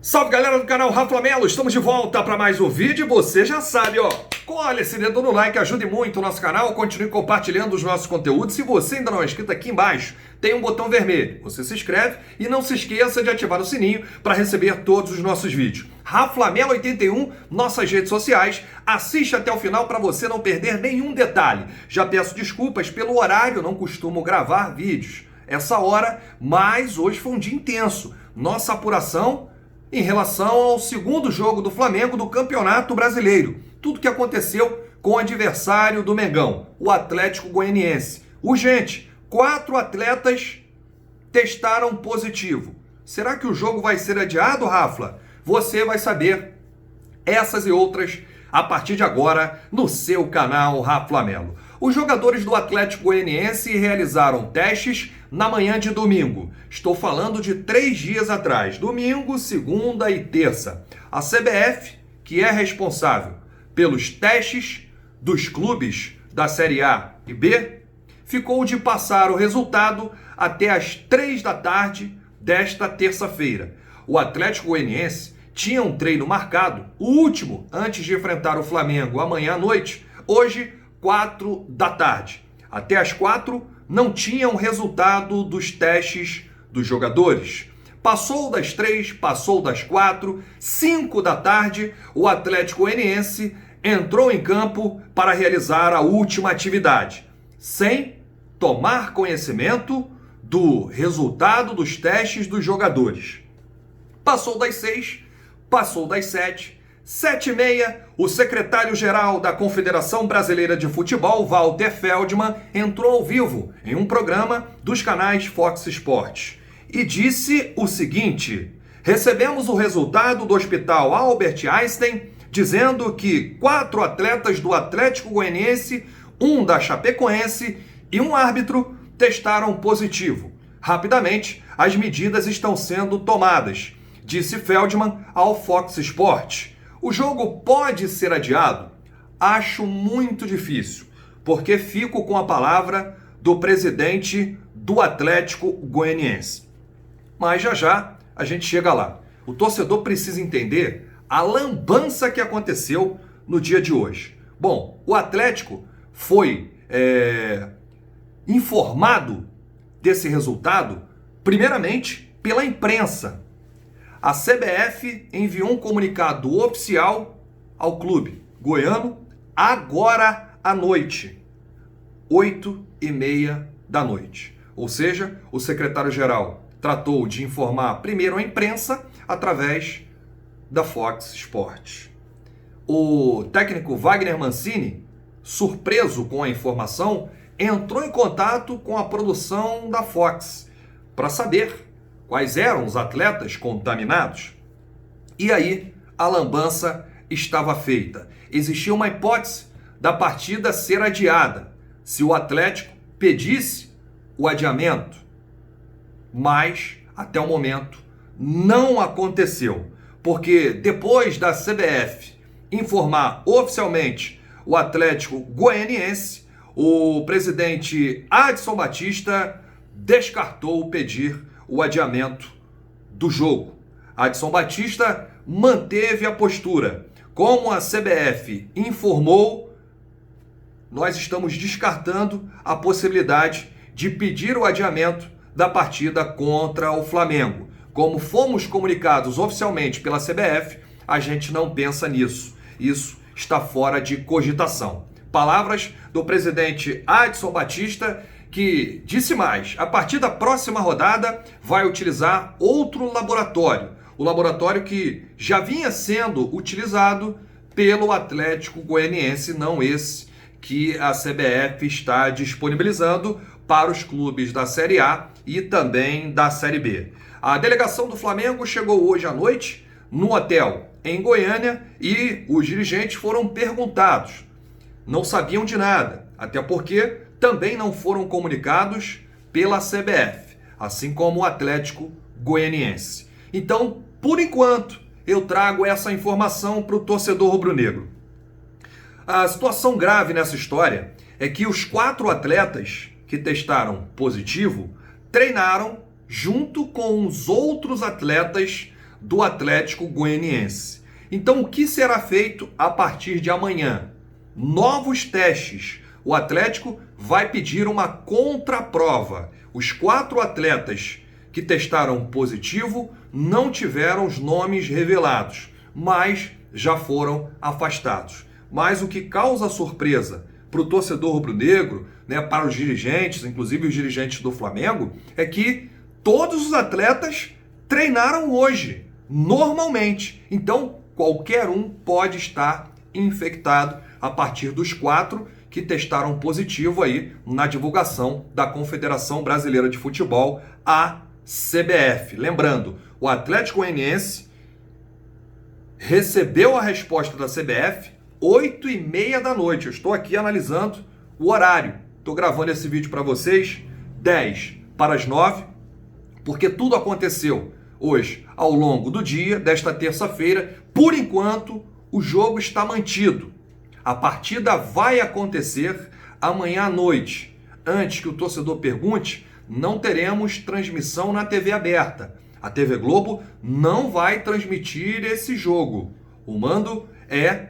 Salve galera do canal Rafa Melo, estamos de volta para mais um vídeo e você já sabe, ó, colhe esse dedo no like, ajude muito o nosso canal, continue compartilhando os nossos conteúdos. Se você ainda não é inscrito, aqui embaixo tem um botão vermelho, você se inscreve e não se esqueça de ativar o sininho para receber todos os nossos vídeos. Rafa Melo 81, nossas redes sociais, assiste até o final para você não perder nenhum detalhe. Já peço desculpas pelo horário, não costumo gravar vídeos essa hora, mas hoje foi um dia intenso. Nossa apuração em relação ao segundo jogo do Flamengo do Campeonato Brasileiro. Tudo que aconteceu com o adversário do Mengão, o Atlético Goianiense. Urgente, 4 atletas testaram positivo. Será que o jogo vai ser adiado, Rafa? Você vai saber essas e outras a partir de agora no seu canal Rafa Melo. Os jogadores do Atlético Goianiense realizaram testes na manhã de domingo. Estou falando de 3 dias atrás, domingo, segunda e terça. A CBF, que é responsável pelos testes dos clubes da Série A e B, ficou de passar o resultado até às 3 da tarde desta terça-feira. O Atlético Goianiense tinha um treino marcado, o último antes de enfrentar o Flamengo amanhã à noite, hoje 4 da tarde. Até às 4 não tinham resultado dos testes dos jogadores. Passou das 3, passou das 4, 5 da tarde, o Atlético Goianiense entrou em campo para realizar a última atividade, sem tomar conhecimento do resultado dos testes dos jogadores. Passou das 6, passou das 7, 7h30, o secretário-geral da Confederação Brasileira de Futebol, Walter Feldman, entrou ao vivo em um programa dos canais Fox Sports e disse o seguinte: recebemos o resultado do Hospital Albert Einstein dizendo que 4 atletas do Atlético Goianiense, um da Chapecoense e um árbitro testaram positivo. Rapidamente, as medidas estão sendo tomadas, disse Feldman ao Fox Sports. O jogo pode ser adiado? Acho muito difícil, porque fico com a palavra do presidente do Atlético Goianiense. Mas já a gente chega lá. O torcedor precisa entender a lambança que aconteceu no dia de hoje. Bom, o Atlético foi informado desse resultado, primeiramente, pela imprensa. A CBF enviou um comunicado oficial ao clube goiano agora à noite, 8h30 da noite. Ou seja, o secretário-geral tratou de informar primeiro a imprensa através da Fox Sports. O técnico Wagner Mancini, surpreso com a informação, entrou em contato com a produção da Fox para saber quais eram os atletas contaminados. E aí, a lambança estava feita. Existia uma hipótese da partida ser adiada, se o Atlético pedisse o adiamento. Mas, até o momento, não aconteceu. Porque depois da CBF informar oficialmente o Atlético Goianiense, o presidente Adson Batista descartou pedir o adiamento do jogo. Adson Batista manteve a postura. Como a CBF informou, nós estamos descartando a possibilidade de pedir o adiamento da partida contra o Flamengo. Como fomos comunicados oficialmente pela CBF, a gente não pensa nisso. Isso está fora de cogitação. Palavras do presidente Adson Batista, que disse mais: a partir da próxima rodada vai utilizar outro laboratório, o laboratório que já vinha sendo utilizado pelo Atlético Goianiense, não esse que a CBF está disponibilizando para os clubes da Série A e também da Série B. A delegação do Flamengo chegou hoje à noite no hotel em Goiânia e os dirigentes foram perguntados. Não sabiam de nada, até porque também não foram comunicados pela CBF, assim como o Atlético Goianiense. Então, por enquanto, eu trago essa informação para o torcedor rubro-negro. A situação grave nessa história é que os 4 atletas que testaram positivo treinaram junto com os outros atletas do Atlético Goianiense. Então, o que será feito a partir de amanhã? Novos testes. O Atlético vai pedir uma contraprova. Os 4 atletas que testaram positivo não tiveram os nomes revelados, mas já foram afastados. Mas o que causa surpresa para o torcedor rubro-negro, né, para os dirigentes, inclusive os dirigentes do Flamengo, é que todos os atletas treinaram hoje, normalmente. Então, qualquer um pode estar infectado a partir dos 4 que testaram positivo aí na divulgação da Confederação Brasileira de Futebol, a CBF. Lembrando, o Atlético Goianiense recebeu a resposta da CBF 8h30 da noite. Eu estou aqui analisando o horário. Estou gravando esse vídeo para vocês 10 para as 9, porque tudo aconteceu hoje ao longo do dia desta terça-feira. Por enquanto, o jogo está mantido. A partida vai acontecer amanhã à noite. Antes que o torcedor pergunte, não teremos transmissão na TV aberta. A TV Globo não vai transmitir esse jogo. O mando é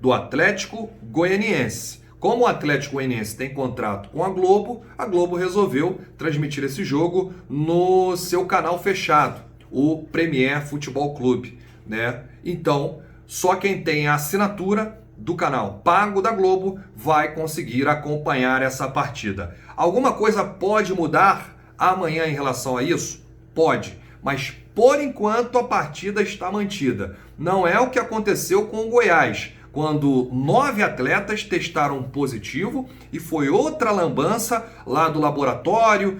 do Atlético Goianiense. Como o Atlético Goianiense tem contrato com a Globo resolveu transmitir esse jogo no seu canal fechado, o Premier Futebol Clube, né? Então, só quem tem a assinatura do canal pago da Globo vai conseguir acompanhar essa partida. Alguma coisa pode mudar amanhã em relação a isso? Pode, mas por enquanto a partida está mantida. Não é o que aconteceu com o Goiás, quando 9 atletas testaram positivo e foi outra lambança lá do laboratório,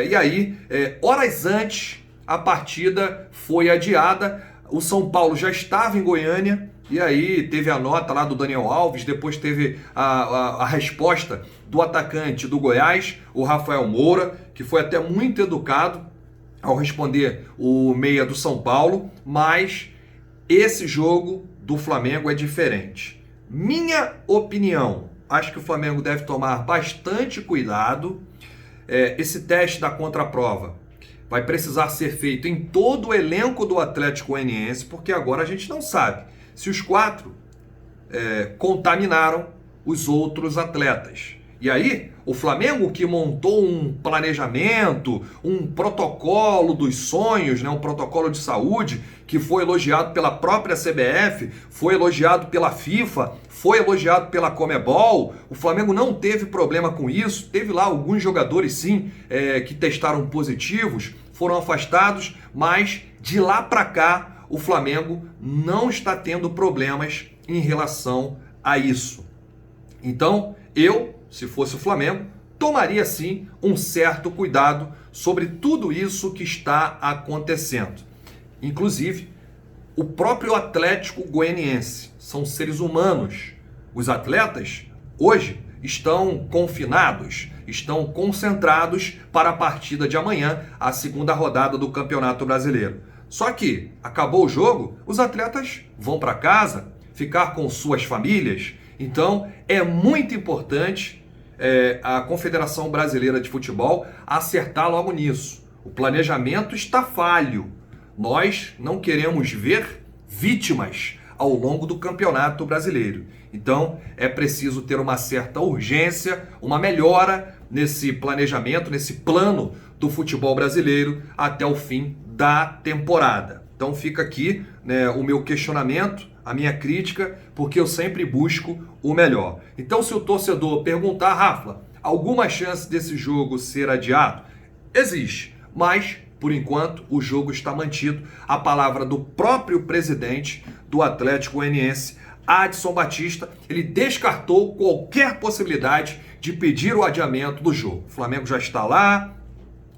e aí, horas antes, a partida foi adiada. O São Paulo já estava em Goiânia, e aí teve a nota lá do Daniel Alves, depois teve a resposta do atacante do Goiás, o Rafael Moura, que foi até muito educado ao responder o meia do São Paulo, mas esse jogo do Flamengo é diferente. Minha opinião, acho que o Flamengo deve tomar bastante cuidado. Esse teste da contraprova vai precisar ser feito em todo o elenco do Atlético Goianiense, porque agora a gente não sabe se os 4 contaminaram os outros atletas. E aí, o Flamengo, que montou um planejamento, um protocolo dos sonhos, né, um protocolo de saúde, que foi elogiado pela própria CBF, foi elogiado pela FIFA, foi elogiado pela Conmebol. O Flamengo não teve problema com isso. Teve lá alguns jogadores, sim, que testaram positivos, foram afastados, mas de lá para cá, o Flamengo não está tendo problemas em relação a isso. Então, se fosse o Flamengo, tomaria sim um certo cuidado sobre tudo isso que está acontecendo. Inclusive, o próprio Atlético Goianiense. São seres humanos. Os atletas, hoje, estão confinados, estão concentrados para a partida de amanhã, a segunda rodada do Campeonato Brasileiro. Só que, acabou o jogo, os atletas vão para casa, ficar com suas famílias. Então, é muito importante a Confederação Brasileira de Futebol acertar logo nisso. O planejamento está falho. Nós não queremos ver vítimas ao longo do Campeonato Brasileiro. Então, é preciso ter uma certa urgência, uma melhora nesse planejamento, nesse plano do futebol brasileiro até o fim da temporada. Então, fica aqui, né, o meu questionamento, a minha crítica, porque eu sempre busco o melhor. Então, se o torcedor perguntar, Rafa, alguma chance desse jogo ser adiado? Existe, mas, por enquanto, o jogo está mantido. A palavra do próprio presidente do Atlético Goianiense, Adson Batista, ele descartou qualquer possibilidade de pedir o adiamento do jogo. O Flamengo já está lá,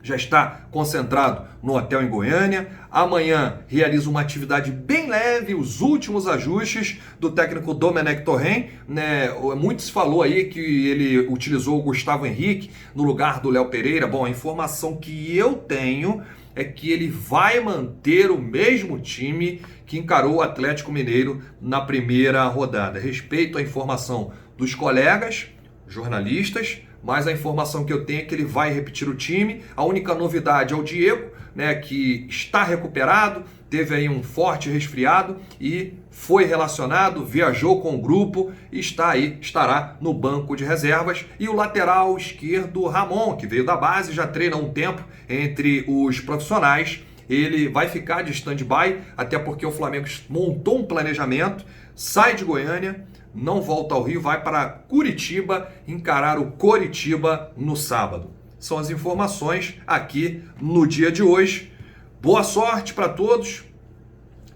já está concentrado no hotel em Goiânia. Amanhã realiza uma atividade bem leve, os últimos ajustes do técnico Domenech Torrent, né? Muito se falou aí que ele utilizou o Gustavo Henrique no lugar do Léo Pereira. Bom, a informação que eu tenho é que ele vai manter o mesmo time que encarou o Atlético Mineiro na primeira rodada. Respeito à informação dos colegas jornalistas, mas a informação que eu tenho é que ele vai repetir o time. A única novidade é o Diego, né, que está recuperado, teve aí um forte resfriado e foi relacionado, viajou com o grupo e estará no banco de reservas. E o lateral esquerdo, Ramon, que veio da base, já treina há um tempo entre os profissionais. Ele vai ficar de stand-by, até porque o Flamengo montou um planejamento, sai de Goiânia, não volta ao Rio, vai para Curitiba encarar o Coritiba no sábado. São as informações aqui no dia de hoje. Boa sorte para todos,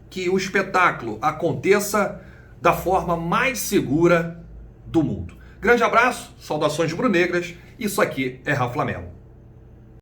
que o espetáculo aconteça da forma mais segura do mundo. Grande abraço, saudações brunegras, isso aqui é Rafa Melo.